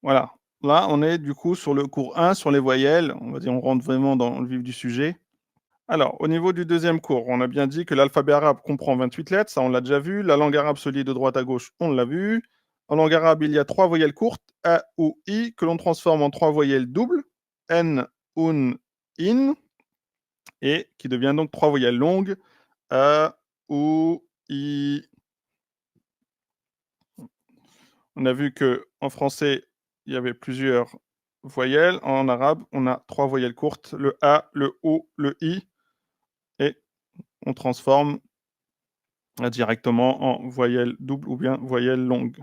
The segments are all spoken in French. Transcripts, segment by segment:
Voilà. Là, on est du coup sur le cours 1 sur les voyelles. On va dire, on rentre vraiment dans le vif du sujet. Alors, au niveau du deuxième cours, on a bien dit que l'alphabet arabe comprend 28 lettres, ça on l'a déjà vu. La langue arabe se lit de droite à gauche, on l'a vu. En langue arabe, il y a trois voyelles courtes, A, ou I, que l'on transforme en trois voyelles doubles, N, Un, In, et qui devient donc trois voyelles longues, A, ou, I. On a vu que en français, il y avait plusieurs voyelles. En arabe, on a trois voyelles courtes, le A, le O, le I, et on transforme directement en voyelle double ou bien voyelle longue.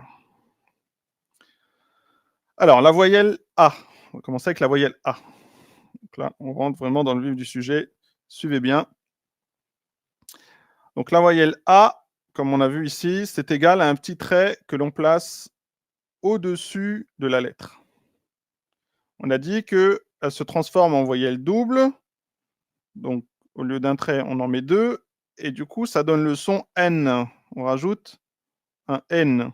Alors, la voyelle A. On va commencer avec la voyelle A. Donc là, on rentre vraiment dans le vif du sujet. Suivez bien. Donc la voyelle A, comme on a vu ici, c'est égal à un petit trait que l'on place au-dessus de la lettre. On a dit qu'elle se transforme en voyelle double. Donc, au lieu d'un trait, on en met deux. Et du coup, ça donne le son N. On rajoute un N.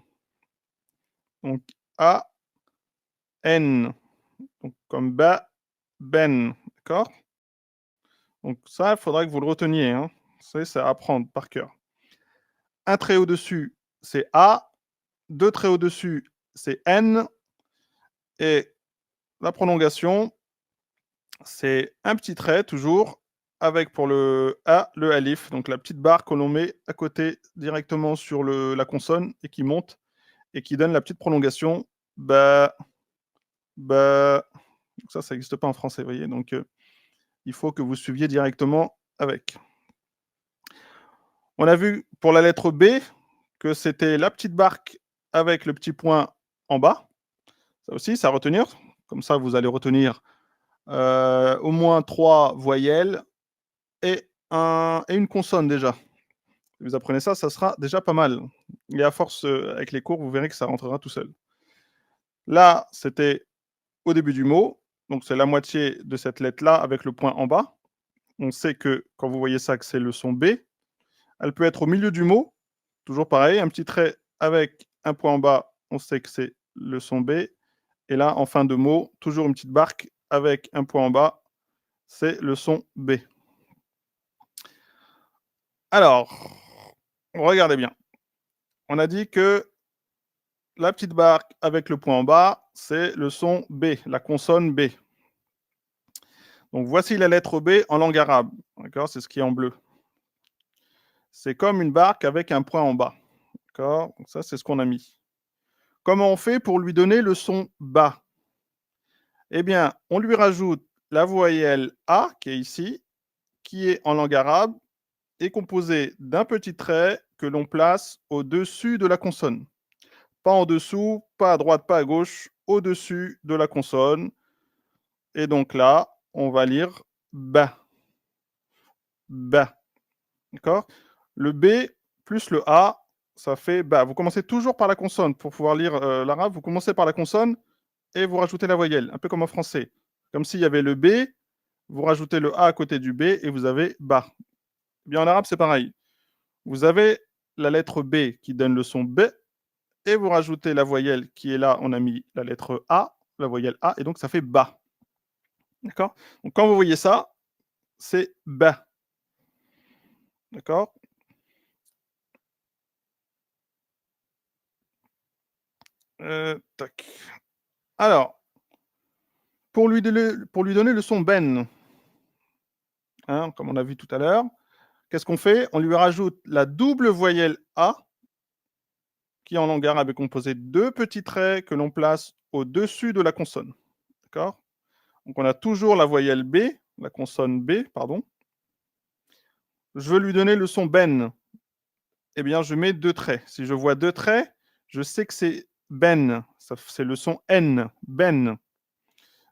Donc, A, N. Donc, comme ba, ben. D'accord? Donc, ça, il faudra que vous le reteniez. Hein. C'est à apprendre par cœur. Un trait au-dessus, c'est A. Deux traits au-dessus, c'est N. Et la prolongation, c'est un petit trait toujours avec pour le A, le alif, donc la petite barre que l'on met à côté directement sur la consonne et qui monte et qui donne la petite prolongation ba, ba. Donc ça n'existe pas en français, vous voyez. Donc il faut que vous suiviez directement avec. On a vu pour la lettre B que c'était la petite barque avec le petit point en bas. Ça aussi, c'est à retenir. Comme ça, vous allez retenir au moins trois voyelles et une consonne déjà. Si vous apprenez ça, ça sera déjà pas mal. Et à force, avec les cours, vous verrez que ça rentrera tout seul. Là, c'était au début du mot. Donc, c'est la moitié de cette lettre-là avec le point en bas. On sait que quand vous voyez ça, que c'est le son B. Elle peut être au milieu du mot. Toujours pareil, un petit trait avec un point en bas. On sait que c'est le son B. Et là, en fin de mot, toujours une petite barque avec un point en bas. C'est le son B. Alors, regardez bien. On a dit que la petite barque avec le point en bas, c'est le son B, la consonne B. Donc voici la lettre B en langue arabe. D'accord, c'est ce qui est en bleu. C'est comme une barque avec un point en bas. D'accord, donc ça c'est ce qu'on a mis. Comment on fait pour lui donner le son bas? Eh bien, on lui rajoute la voyelle A qui est ici, qui est en langue arabe, est composée d'un petit trait que l'on place au-dessus de la consonne. Pas en dessous, pas à droite, pas à gauche, au-dessus de la consonne. Et donc là, on va lire ba. Ba. D'accord? Le B plus le A, ça fait ba. Vous commencez toujours par la consonne. Pour pouvoir lire l'arabe, vous commencez par la consonne et vous rajoutez la voyelle, un peu comme en français. Comme s'il y avait le B, vous rajoutez le A à côté du B et vous avez ba. Eh bien en arabe, c'est pareil. Vous avez la lettre B qui donne le son B et vous rajoutez la voyelle qui est là, on a mis la lettre A, la voyelle A, et donc ça fait ba. D'accord? Donc quand vous voyez ça, c'est ba. D'accord? Tac. Alors, pour lui donner le son ben, hein, comme on a vu tout à l'heure, qu'est-ce qu'on fait? On lui rajoute la double voyelle A, qui en langue arabe est composée de deux petits traits que l'on place au-dessus de la consonne. D'accord? Donc on a toujours la voyelle B, la consonne B, pardon. Je veux lui donner le son ben. Eh bien, je mets deux traits. Si je vois deux traits, je sais que c'est ben. C'est le son N, ben.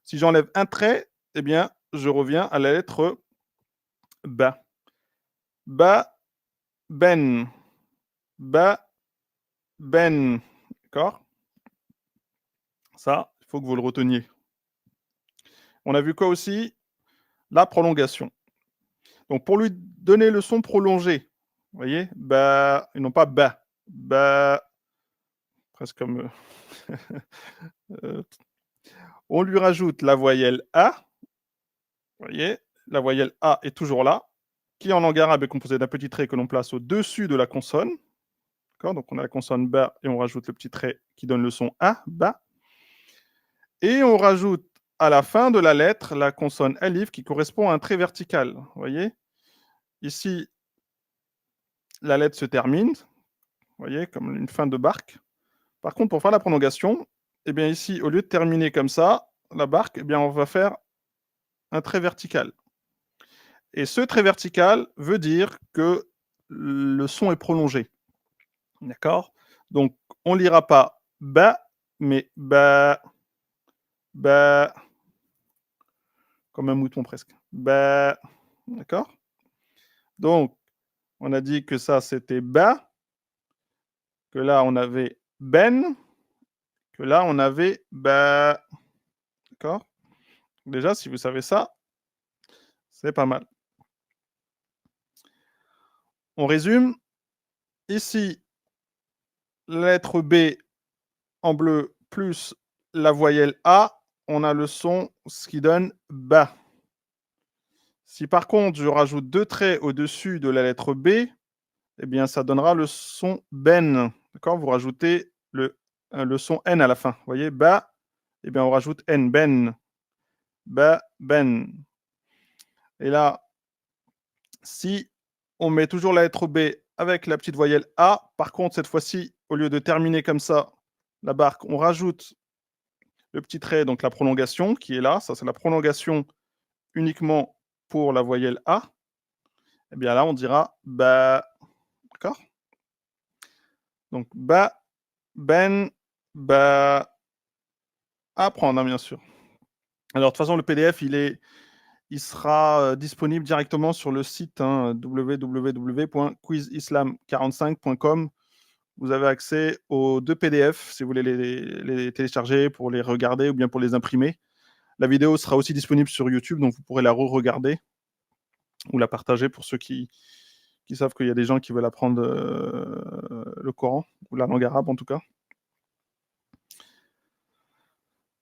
Si j'enlève un trait, eh bien, je reviens à la lettre ba. Ba, ben. Ba, ben. D'accord? Ça, il faut que vous le reteniez. On a vu quoi aussi? La prolongation. Donc, pour lui donner le son prolongé, vous voyez, ba, et non pas ba. Ba, presque comme on lui rajoute la voyelle A, vous voyez, la voyelle A est toujours là, qui en langue arabe est composée d'un petit trait que l'on place au-dessus de la consonne. D'accord, donc on a la consonne ba et on rajoute le petit trait qui donne le son A, ba. Et on rajoute à la fin de la lettre la consonne alif qui correspond à un trait vertical. Vous voyez, ici, la lettre se termine, vous voyez, comme une fin de barque. Par contre, pour faire la prolongation, eh bien ici, au lieu de terminer comme ça, la barque, eh bien on va faire un trait vertical. Et ce trait vertical veut dire que le son est prolongé. D'accord? Donc, on lira pas ba, mais ba, ba, comme un mouton presque. Ba, d'accord? Donc, on a dit que ça c'était ba, que là on avait ben, que là on avait ba. D'accord? Déjà, si vous savez ça, c'est pas mal. On résume. Ici, la lettre B en bleu plus la voyelle A, on a le son, ce qui donne ba. Si par contre je rajoute deux traits au-dessus de la lettre B, eh bien ça donnera le son ben. D'accord? Vous rajoutez le son N à la fin. Vous voyez, ba, eh bien on rajoute N, ben. Ba, ben. Et là, si on met toujours la lettre B avec la petite voyelle A, par contre, cette fois-ci, au lieu de terminer comme ça la barque, on rajoute le petit trait, donc la prolongation qui est là. Ça, c'est la prolongation uniquement pour la voyelle A. Eh bien là, on dira ba. D'accord? Donc ba, ben, ba. À apprendre, hein, bien sûr. Alors, de toute façon, le PDF, il sera disponible directement sur le site hein, www.quizislam45.com. Vous avez accès aux deux PDF si vous voulez les télécharger pour les regarder ou bien pour les imprimer. La vidéo sera aussi disponible sur YouTube, donc vous pourrez la re-regarder ou la partager pour ceux qui savent qu'il y a des gens qui veulent apprendre le Coran, ou la langue arabe en tout cas.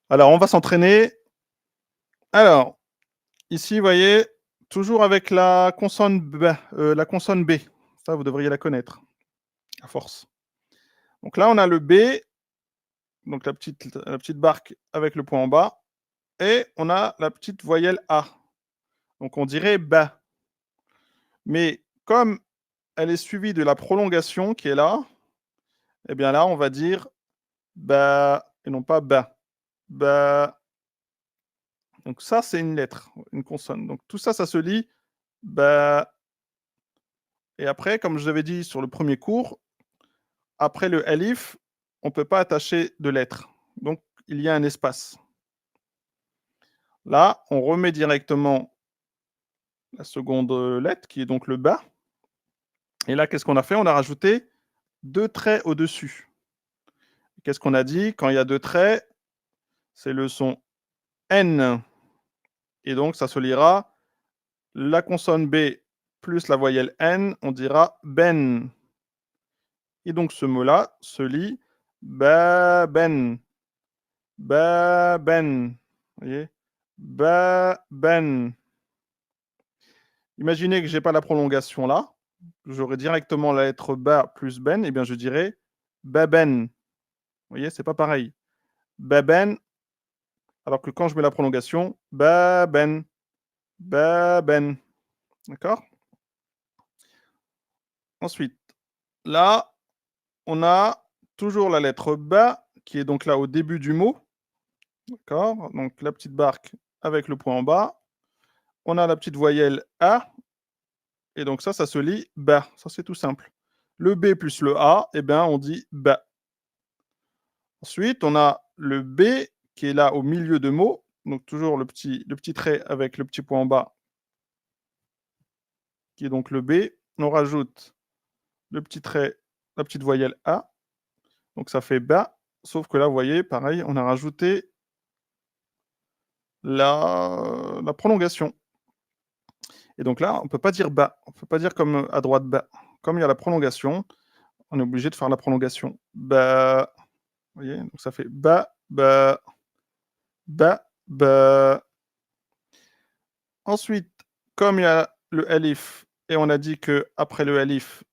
Alors, on va s'entraîner. Alors, ici, vous voyez, toujours avec la consonne B. Ça, vous devriez la connaître, à force. Donc là, on a le B, donc la petite barque avec le point en bas, et on a la petite voyelle A. Donc on dirait ba. Mais comme elle est suivie de la prolongation qui est là, eh bien là, on va dire ba et non pas ba. Ba. Donc ça, c'est une lettre, une consonne. Donc tout ça, ça se lit ba. Et après, comme je l'avais dit sur le premier cours, après le alif, on ne peut pas attacher de lettres. Donc il y a un espace. Là, on remet directement la seconde lettre, qui est donc le ba. Et là, qu'est-ce qu'on a fait? On a rajouté deux traits au-dessus. Qu'est-ce qu'on a dit? Quand il y a deux traits, c'est le son N. Et donc, ça se lira la consonne B plus la voyelle N, on dira ben. Et donc, ce mot-là se lit ba-ben. Ba-ben. Vous voyez? Ba-ben. Imaginez que je n'ai pas la prolongation là. J'aurais directement la lettre ba plus ben, et bien je dirais baben. Vous voyez, c'est pas pareil. Baben, alors que quand je mets la prolongation, baben, baben. D'accord? Ensuite, là, on a toujours la lettre ba qui est donc là au début du mot. D'accord? Donc la petite barque avec le point en bas. On a la petite voyelle A. Et donc ça se lit ba. Ça, c'est tout simple. Le B plus le A, eh bien, on dit ba. Ensuite, on a le B qui est là au milieu de mot. Donc toujours le petit trait avec le petit point en bas qui est donc le B. On rajoute le petit trait, la petite voyelle A. Donc ça fait ba. Sauf que là, vous voyez, pareil, on a rajouté la prolongation. Et donc là, on ne peut pas dire ba. On ne peut pas dire comme à droite ba. Comme il y a la prolongation, on est obligé de faire la prolongation. Ba. Vous voyez? Donc ça fait ba, ba, ba, ba. Ensuite, comme il y a le alif et on a dit qu'après le alif,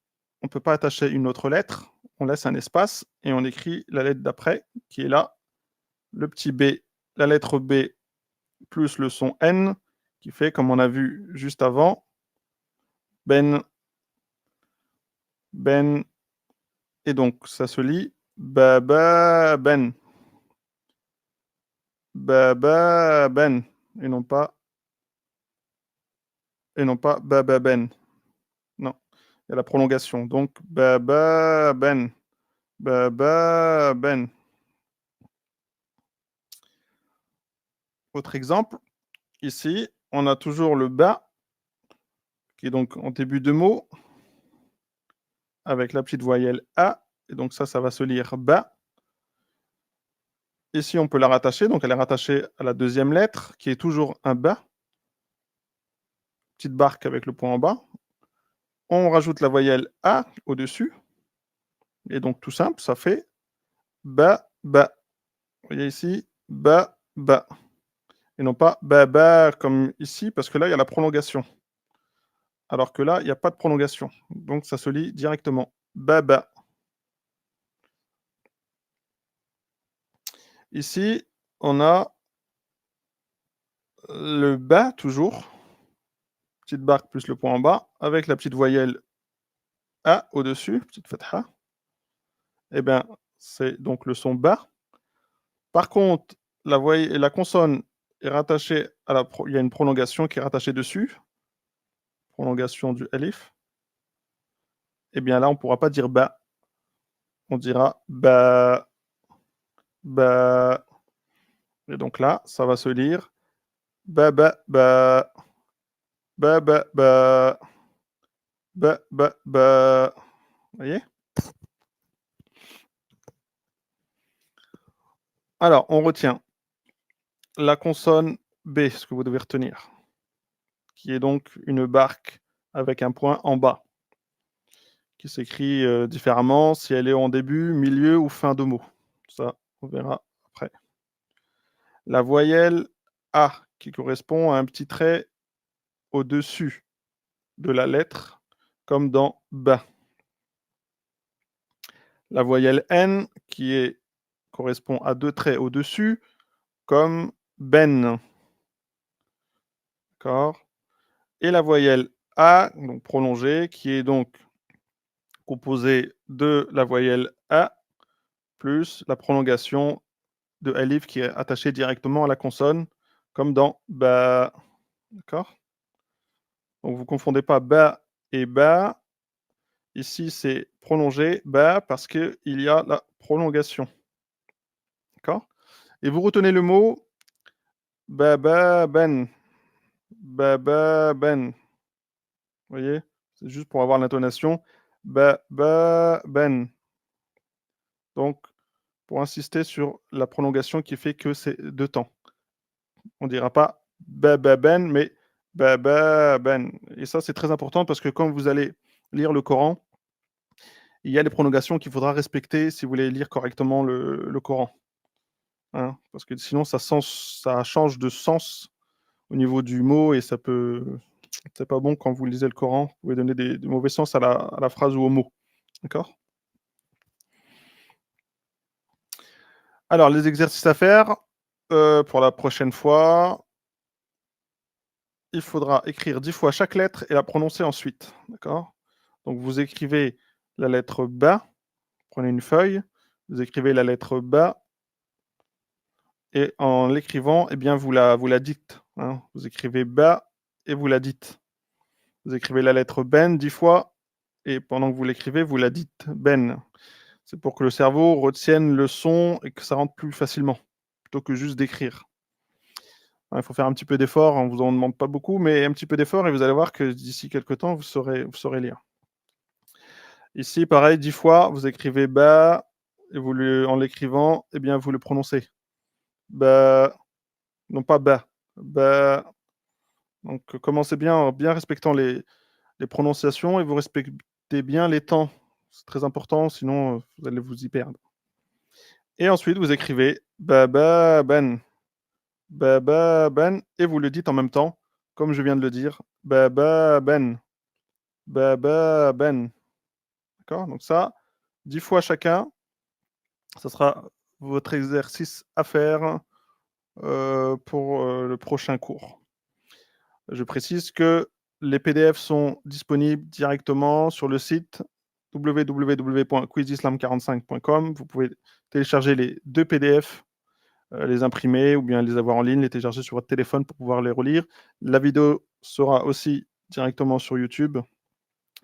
on ne peut pas attacher une autre lettre, on laisse un espace et on écrit la lettre d'après qui est là, le petit b, la lettre B plus le son N qui fait, comme on a vu juste avant, ben, ben, et donc ça se lit baba ben, baba ben, et non pas baba ben. Non, il y a la prolongation. Donc baba ben, baba ben. Autre exemple, ici, on a toujours le ba qui est donc en début de mot avec la petite voyelle A, et donc ça va se lire ba. Ici, on peut la rattacher, donc elle est rattachée à la deuxième lettre, qui est toujours un ba, petite barque avec le point en bas. On rajoute la voyelle A au-dessus, et donc tout simple, ça fait ba, ba. Vous voyez ici, ba, ba. Et non pas ba, ba comme ici, parce que là, il y a la prolongation. Alors que là, il n'y a pas de prolongation. Donc ça se lit directement ba, ba. Ici, on a le ba toujours, petite barque plus le point en bas, avec la petite voyelle A au-dessus, petite fatha. Eh bien, c'est donc le son ba. Par contre, la consonne est rattachée à il y a une prolongation qui est rattachée dessus, prolongation du alif. Eh bien là, on ne pourra pas dire ba, on dira ba, ba. Et donc là, ça va se lire ba, ba, ba, ba, ba, ba, ba, ba, ba. Vous voyez? Alors, on retient la consonne B, ce que vous devez retenir, qui est donc une barque avec un point en bas, qui s'écrit différemment si elle est en début, milieu ou fin de mot. Ça, on verra après. La voyelle A, qui correspond à un petit trait au-dessus de la lettre, comme dans ba. La voyelle N, correspond à deux traits au-dessus, comme ben. D'accord. Et la voyelle A, donc prolongée, qui est donc composée de la voyelle A plus la prolongation de alif qui est attachée directement à la consonne, comme dans ba. D'accord. Donc vous ne confondez pas ba et ba. Ici, c'est prolongé ba parce qu'il y a la prolongation. D'accord. Et vous retenez le mot baba ben. Baba ben. Vous voyez? C'est juste pour avoir l'intonation. Baba ben. Donc, pour insister sur la prolongation qui fait que c'est deux temps. On ne dira pas baba ben, mais baba ben. Et ça, c'est très important parce que quand vous allez lire le Coran, il y a les prolongations qu'il faudra respecter si vous voulez lire correctement le Coran. Hein, parce que sinon, ça change de sens au niveau du mot et ça peut. C'est pas bon quand vous lisez le Coran. Vous pouvez donner des mauvais sens à la phrase ou au mot. D'accord. Alors, les exercices à faire pour la prochaine fois, il faudra écrire 10 fois chaque lettre et la prononcer ensuite. D'accord. Donc, vous écrivez la lettre ba, prenez une feuille, vous écrivez la lettre ba, et en l'écrivant, eh bien, vous la dites. Hein. Vous écrivez ba et vous la dites. Vous écrivez la lettre ben 10 fois, et pendant que vous l'écrivez, vous la dites ben. C'est pour que le cerveau retienne le son et que ça rentre plus facilement, plutôt que juste d'écrire. Il faut faire un petit peu d'effort, on ne vous en demande pas beaucoup, mais un petit peu d'effort et vous allez voir que d'ici quelques temps, vous saurez lire. Ici, pareil, 10 fois, vous écrivez ba, et en l'écrivant, eh bien, vous le prononcez. Ba, non pas ba, ba. Donc, commencez bien en bien respectant les prononciations et vous respectez bien les temps. C'est très important, sinon vous allez vous y perdre. Et ensuite, vous écrivez bababan, bababan, et vous le dites en même temps, comme je viens de le dire, bababan, bababan. D'accord? Donc ça, 10 fois chacun, ça sera votre exercice à faire pour le prochain cours. Je précise que les PDF sont disponibles directement sur le site www.quizislam45.com. Vous pouvez télécharger les 2 PDF, les imprimer ou bien les avoir en ligne, les télécharger sur votre téléphone pour pouvoir les relire. La vidéo sera aussi directement sur YouTube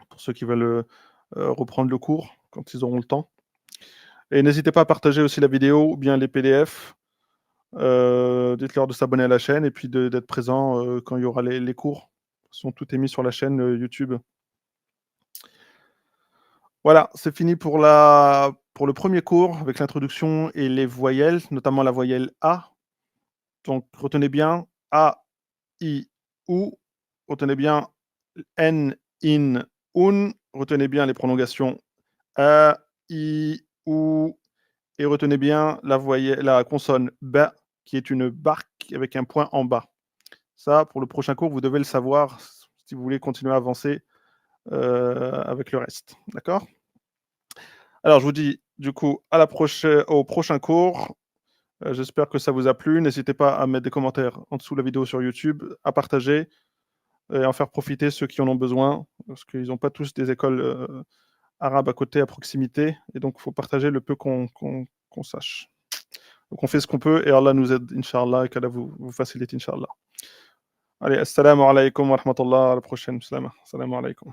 pour ceux qui veulent reprendre le cours quand ils auront le temps. Et n'hésitez pas à partager aussi la vidéo ou bien les PDF. Dites-leur de s'abonner à la chaîne et puis d'être présent quand il y aura les cours. Tout est mis sur la chaîne YouTube. Voilà, c'est fini pour le premier cours avec l'introduction et les voyelles, notamment la voyelle A. Donc retenez bien A, I, OU. Retenez bien N, IN, UN. Retenez bien les prolongations A, I, OU. Et retenez bien la consonne B, qui est une barque avec un point en bas. Ça, pour le prochain cours, vous devez le savoir si vous voulez continuer à avancer avec le reste. D'accord? Alors, je vous dis du coup au prochain cours. J'espère que ça vous a plu. N'hésitez pas à mettre des commentaires en dessous de la vidéo sur YouTube, à partager et à en faire profiter ceux qui en ont besoin, parce qu'ils n'ont pas tous des écoles arabes à côté, à proximité, et donc il faut partager le peu qu'on sache. Donc on fait ce qu'on peut et Allah nous aide, Inch'Allah, et qu'Allah vous facilite, Inch'Allah. Allez, assalamu alaikum wa rahmatullah, à la prochaine, salam alaikum.